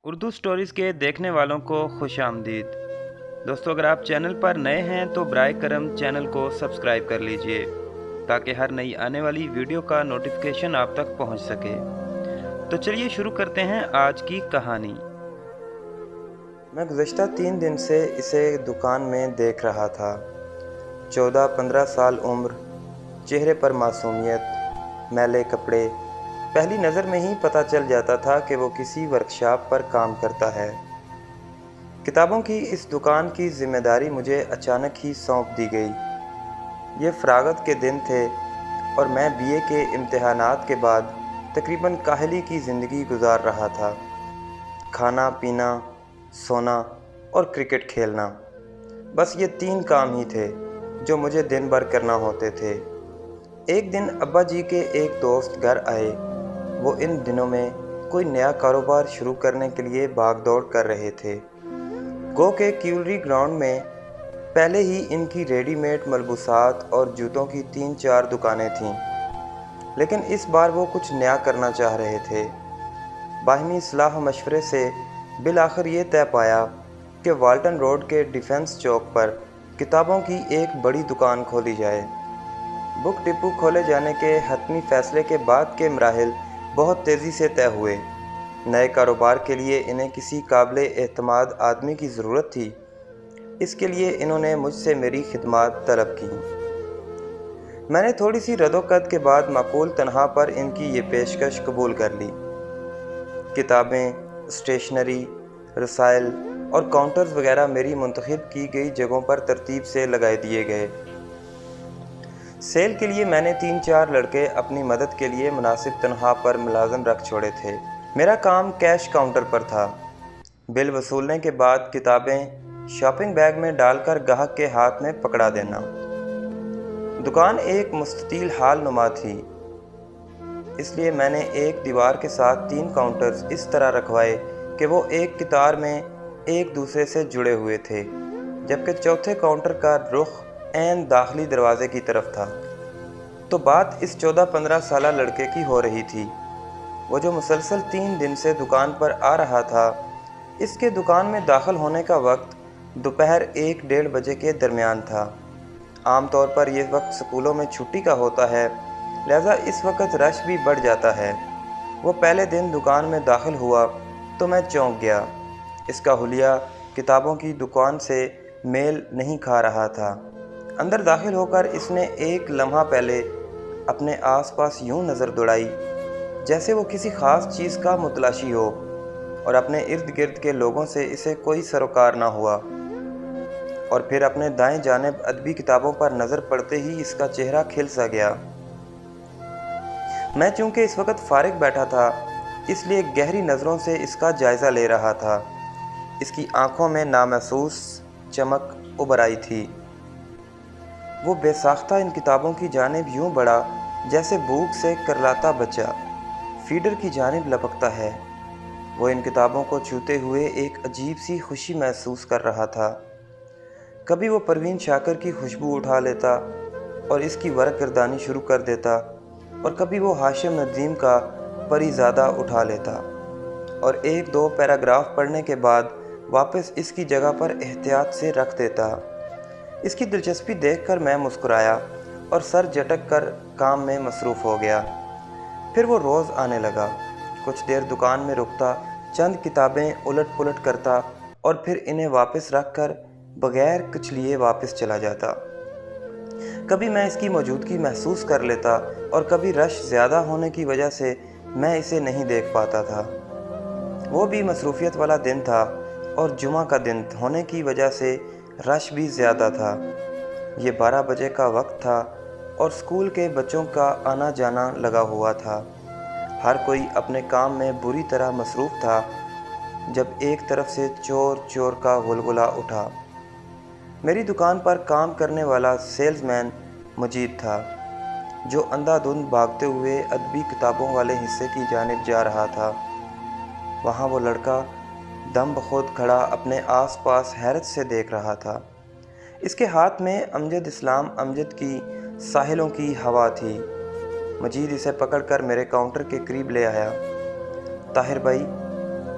Urdu stories کے دیکھنے والوں کو خوش آمدید۔ دوستو، اگر آپ چینل پر نئے ہیں تو برائے کرم چینل کو سبسکرائب کر لیجئے تاکہ ہر نئی آنے والی ویڈیو کا نوٹیفیکیشن آپ تک پہنچ سکے۔ تو چلیے شروع کرتے ہیں آج کی کہانی۔ میں گزشتہ 3 دن سے اسے دکان میں دیکھ رہا تھا۔ 14-15 سال عمر، چہرے پر معصومیت، میلے کپڑے، پہلی نظر میں ہی پتہ چل جاتا تھا کہ وہ کسی ورکشاپ پر کام کرتا ہے۔ کتابوں کی اس دکان کی ذمہ داری مجھے اچانک ہی سونپ دی گئی۔ یہ فراغت کے دن تھے اور میں BA کے امتحانات کے بعد تقریباً کاہلی کی زندگی گزار رہا تھا۔ کھانا پینا، سونا اور کرکٹ کھیلنا، بس یہ 3 کام ہی تھے جو مجھے دن بھر کرنا ہوتے تھے۔ ایک دن ابا جی کے ایک دوست گھر آئے۔ وہ ان دنوں میں کوئی نیا کاروبار شروع کرنے کے لیے بھاگ دوڑ کر رہے تھے۔ گو کے کیولری گراؤنڈ میں پہلے ہی ان کی ریڈی میڈ ملبوسات اور جوتوں کی 3-4 دکانیں تھیں، لیکن اس بار وہ کچھ نیا کرنا چاہ رہے تھے۔ باہمی صلاح و مشورے سے بالآخر یہ طے پایا کہ والٹن روڈ کے ڈیفنس چوک پر کتابوں کی ایک بڑی دکان کھولی جائے۔ بک ڈپو کھولے جانے کے حتمی فیصلے کے بعد کے مراحل بہت تیزی سے طے ہوئے۔ نئے کاروبار کے لیے انہیں کسی قابل اعتماد آدمی کی ضرورت تھی۔ اس کے لیے انہوں نے مجھ سے میری خدمات طلب کیں۔ میں نے تھوڑی سی رد و قد کے بعد معقول تنخواہ پر ان کی یہ پیشکش قبول کر لی۔ کتابیں، اسٹیشنری، رسائل اور کاؤنٹرز وغیرہ میری منتخب کی گئی جگہوں پر ترتیب سے لگائے دیے گئے۔ سیل کے لیے میں نے 3-4 لڑکے اپنی مدد کے لیے مناسب تنخواہ پر ملازم رکھ چھوڑے تھے۔ میرا کام کیش کاؤنٹر پر تھا۔ بل وصولنے کے بعد کتابیں شاپنگ بیگ میں ڈال کر گاہک کے ہاتھ میں پکڑا دینا۔ دکان ایک مستطیل ہال نما تھی، اس لیے میں نے ایک دیوار کے ساتھ 3 کاؤنٹرز اس طرح رکھوائے کہ وہ ایک قطار میں ایک دوسرے سے جڑے ہوئے تھے، جبکہ چوتھے کاؤنٹر کا رخ عین داخلی دروازے کی طرف تھا۔ تو بات اس 14-15 سالہ لڑکے کی ہو رہی تھی، وہ جو مسلسل 3 دن سے دکان پر آ رہا تھا۔ اس کے دکان میں داخل ہونے کا وقت دوپہر 1-1:30 بجے کے درمیان تھا۔ عام طور پر یہ وقت سکولوں میں چھٹی کا ہوتا ہے، لہذا اس وقت رش بھی بڑھ جاتا ہے۔ وہ پہلے دن دکان میں داخل ہوا تو میں چونک گیا۔ اس کا حلیہ کتابوں کی دکان سے میل نہیں کھا رہا تھا۔ اندر داخل ہو کر اس نے ایک لمحہ پہلے اپنے آس پاس یوں نظر دوڑائی جیسے وہ کسی خاص چیز کا متلاشی ہو، اور اپنے ارد گرد کے لوگوں سے اسے کوئی سروکار نہ ہوا۔ اور پھر اپنے دائیں جانب ادبی کتابوں پر نظر پڑتے ہی اس کا چہرہ کھل سا گیا۔ میں چونکہ اس وقت فارغ بیٹھا تھا، اس لیے گہری نظروں سے اس کا جائزہ لے رہا تھا۔ اس کی آنکھوں میں نامحسوس چمک ابھر آئی تھی۔ وہ بے ساختہ ان کتابوں کی جانب یوں بڑھا جیسے بھوک سے کرلاتا بچہ فیڈر کی جانب لپکتا ہے۔ وہ ان کتابوں کو چھوتے ہوئے ایک عجیب سی خوشی محسوس کر رہا تھا۔ کبھی وہ پروین شاکر کی خوشبو اٹھا لیتا اور اس کی ورق گردانی شروع کر دیتا، اور کبھی وہ ہاشم ندیم کا پری زادہ اٹھا لیتا اور 1-2 پیراگراف پڑھنے کے بعد واپس اس کی جگہ پر احتیاط سے رکھ دیتا۔ اس کی دلچسپی دیکھ کر میں مسکرایا اور سر جھٹک کر کام میں مصروف ہو گیا۔ پھر وہ روز آنے لگا، کچھ دیر دکان میں رکتا، چند کتابیں الٹ پلٹ کرتا اور پھر انہیں واپس رکھ کر بغیر کچھ لیے واپس چلا جاتا۔ کبھی میں اس کی موجودگی محسوس کر لیتا اور کبھی رش زیادہ ہونے کی وجہ سے میں اسے نہیں دیکھ پاتا تھا۔ وہ بھی مصروفیت والا دن تھا اور جمعہ کا دن ہونے کی وجہ سے رش بھی زیادہ تھا۔ یہ 12 بجے کا وقت تھا اور سکول کے بچوں کا آنا جانا لگا ہوا تھا۔ ہر کوئی اپنے کام میں بری طرح مصروف تھا جب ایک طرف سے چور چور کا غلغلہ اٹھا۔ میری دکان پر کام کرنے والا سیلز مین مجید تھا، جو اندھا دھند بھاگتے ہوئے ادبی کتابوں والے حصے کی جانب جا رہا تھا۔ وہاں وہ لڑکا دم بخود کھڑا اپنے آس پاس حیرت سے دیکھ رہا تھا۔ اس کے ہاتھ میں امجد اسلام امجد کی ساحلوں کی ہوا تھی۔ مجید اسے پکڑ کر میرے کاؤنٹر کے قریب لے آیا۔ طاہر بھائی،